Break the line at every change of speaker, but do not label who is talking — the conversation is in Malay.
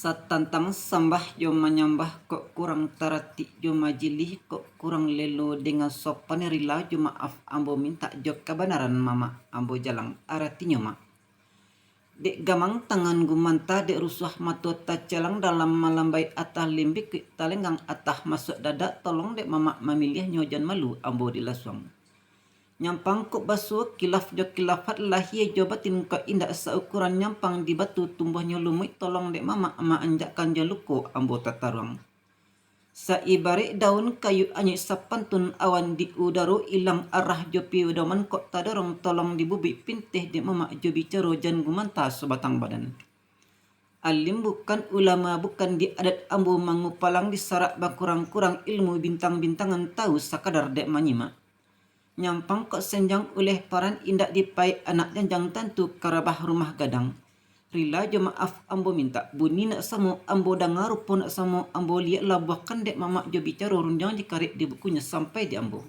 Satantang sambah jo menyambah kok kurang tarati jo majilih kok kurang lelo dengan sopan rila jo maaf ambo minta jo kebenaran mama ambo jalang aratinya mak. Dek gamang tangan gumanta dek rusuh matu tacalang dalam malambai atah limbik talenggang atah masuk dada tolong dek mama memilih nyojan malu ambo dilaswang. Nyampang kok basuh kilaf jo kilafat lahir jo batin ko indak seukuran nyampang di batu tumbuhnya lumut tolong dek mama ama anjakkan jaluko ambo tatarang. Saibare daun kayu anyik sapantun awan di udaro ilang arah jo piudaman kok tadorong tolong dibubi pintih dek mama jo bicaro jan gumanta sebatang badan. Alim bukan ulama bukan di adat ambo mangupalang disarak bakurang-kurang ilmu bintang-bintangan tahu sakadar dek manyimak. Nyampang kok senjang oleh paran indak dipai anak janjang tentu karabah rumah gadang. Rila jo maaf ambo minta bunyi nak samo ambo dangar pun nak samo ambo liat labuh kan dek mama jo bicara runjang dikarik di bukunya sampai di ambo.